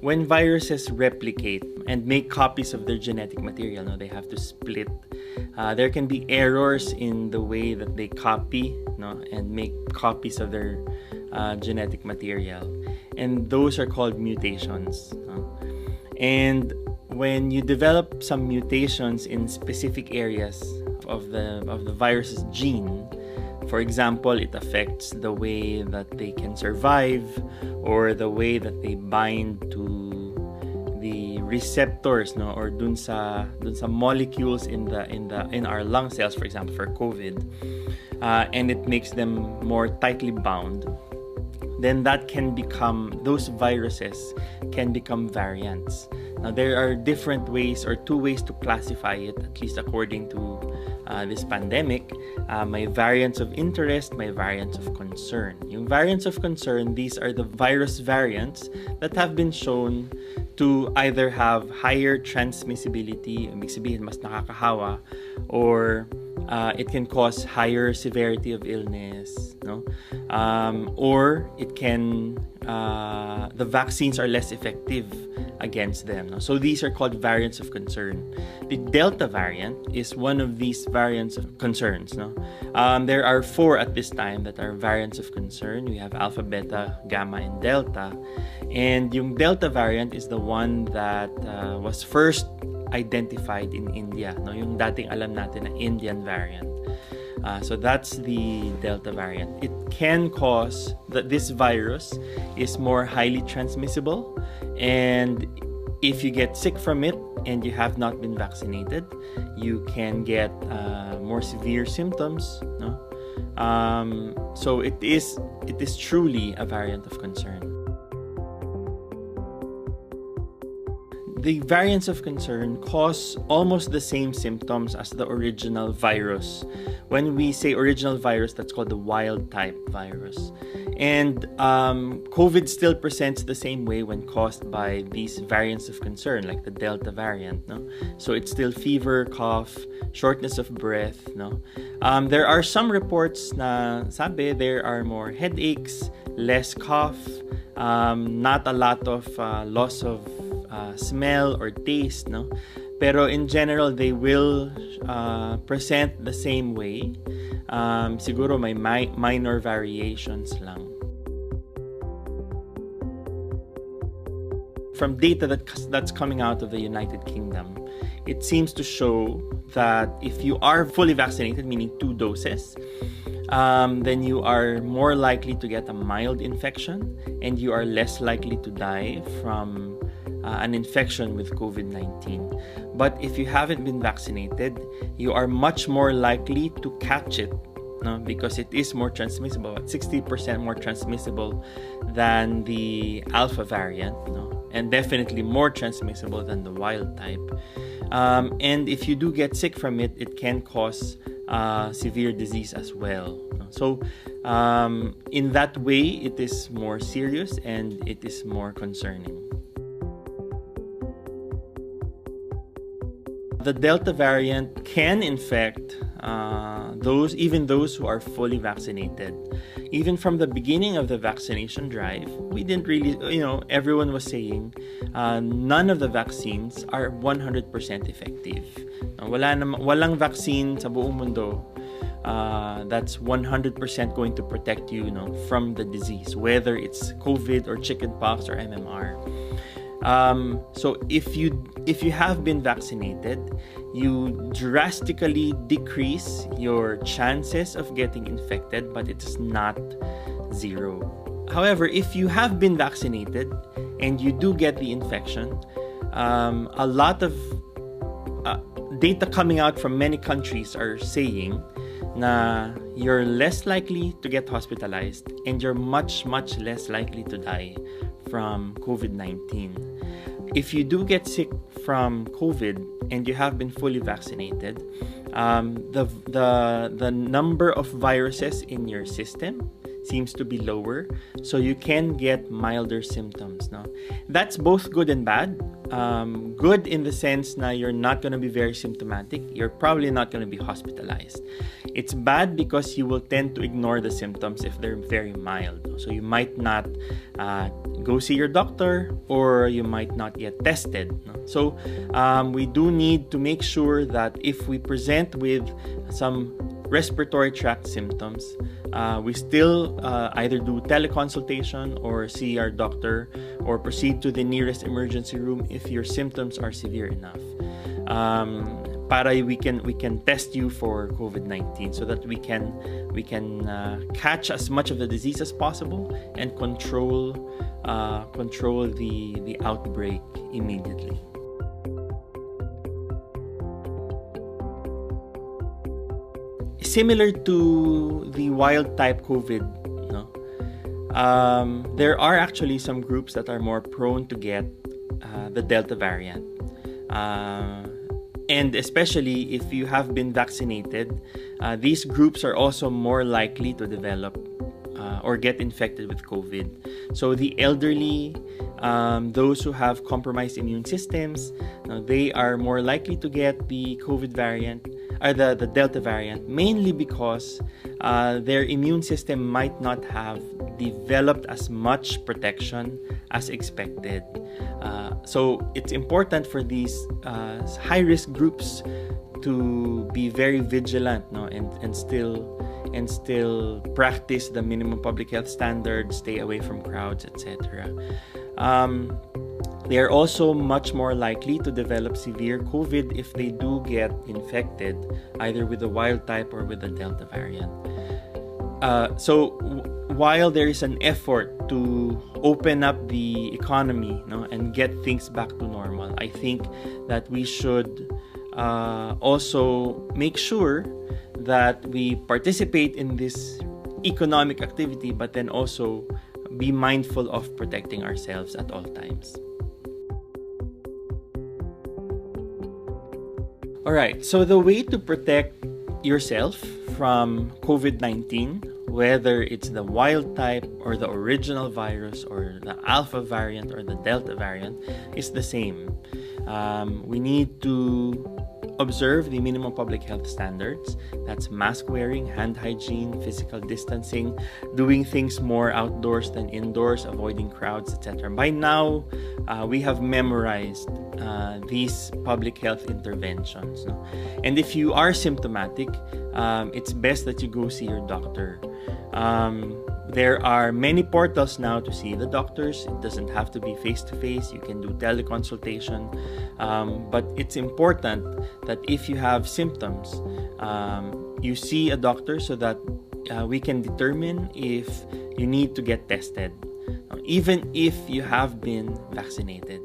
when viruses replicate and make copies of their genetic material, no, they have to split. There can be errors in the way that they copy, no, and make copies of their genetic material, and those are called mutations. No? And when you develop some mutations in specific areas of the virus's gene, for example, it affects the way that they can survive or the way that they bind to the receptors, no, or dun sa molecules in our lung cells, for example, for COVID, and it makes them more tightly bound. Then those viruses can become variants. Now, there are different ways or two ways to classify it, at least according to this pandemic. May variants of interest, may variants of concern. Yung variants of concern, these are the virus variants that have been shown to either have higher transmissibility, ibig sabihin mas nakakahawa, or it can cause higher severity of illness, no? Or it can the vaccines are less effective against them, no? So these are called variants of concern. The Delta variant is one of these variants of concerns, no? There are 4 at this time that are variants of concern. We have Alpha, Beta, Gamma, and Delta. And yung Delta variant is the one that was first identified in India, no? Yung dating alam natin na Indian variant. So that's the Delta variant. It can cause that this virus is more highly transmissible, and if you get sick from it and you have not been vaccinated, you can get more severe symptoms, no? So it is truly a variant of concern. The variants of concern cause almost the same symptoms as the original virus. When we say original virus, that's called the wild type virus. And COVID still presents the same way when caused by these variants of concern, like the Delta variant, no? So it's still fever, cough, shortness of breath, no? There are some reports na sabi there are more headaches, less cough, not a lot of loss of smell or taste, no? Pero in general, they will present the same way. Siguro may minor variations lang. From data that's coming out of the United Kingdom, it seems to show that if you are fully vaccinated, meaning 2 doses, then you are more likely to get a mild infection and you are less likely to die from an infection with COVID-19. But if you haven't been vaccinated, you are much more likely to catch it, no? Because it is more transmissible, at 60% more transmissible than the Alpha variant, no? And definitely more transmissible than the wild type. And if you do get sick from it, it can cause severe disease as well, no? So in that way, it is more serious and it is more concerning. The Delta variant can infect those who are fully vaccinated. Even from the beginning of the vaccination drive, we didn't really, everyone was saying none of the vaccines are 100% effective. Walang vaccine sa buong mundo that's 100% going to protect you, from the disease, whether it's COVID or chickenpox or MMR. So if you have been vaccinated, you drastically decrease your chances of getting infected, but it is not zero. However, if you have been vaccinated and you do get the infection, a lot of data coming out from many countries are saying na you're less likely to get hospitalized and you're much, much less likely to die from COVID-19. If you do get sick from COVID and you have been fully vaccinated, the number of viruses in your system seems to be lower, so you can get milder symptoms. No, that's both good and bad. Good in the sense na you're not going to be very symptomatic. You're probably not going to be hospitalized. It's bad because you will tend to ignore the symptoms if they're very mild. So you might not go see your doctor, or you might not get tested. No? So we do need to make sure that if we present with some respiratory tract symptoms, we still either do teleconsultation or see our doctor, or proceed to the nearest emergency room if your symptoms are severe enough. Para we can test you for COVID-19 so that we can catch as much of the disease as possible and control the outbreak immediately. Similar to the wild type COVID, no? There are actually some groups that are more prone to get the Delta variant. And especially if you have been vaccinated, these groups are also more likely to develop or get infected with COVID. So the elderly, those who have compromised immune systems, they are more likely to get the COVID variant, or the Delta variant, mainly because their immune system might not have developed as much protection as expected. So it's important for these high-risk groups to be very vigilant, no, and still practice the minimum public health standards, stay away from crowds, etc. They are also much more likely to develop severe COVID if they do get infected, either with the wild type or with the Delta variant. So while there is an effort to open up the economy, no, and get things back to normal, I think that we should also make sure that we participate in this economic activity, but then also be mindful of protecting ourselves at all times. Alright, so the way to protect yourself from COVID-19, whether it's the wild type or the original virus or the Alpha variant or the Delta variant, is the same. We need to observe the minimum public health standards. That's mask wearing, hand hygiene, physical distancing, doing things more outdoors than indoors, avoiding crowds, etc. By now, we have memorized these public health interventions. No? And if you are symptomatic, it's best that you go see your doctor. There are many portals now to see the doctors. It doesn't have to be face-to-face. You can do teleconsultation. But it's important that if you have symptoms, you see a doctor so that we can determine if you need to get tested, even if you have been vaccinated.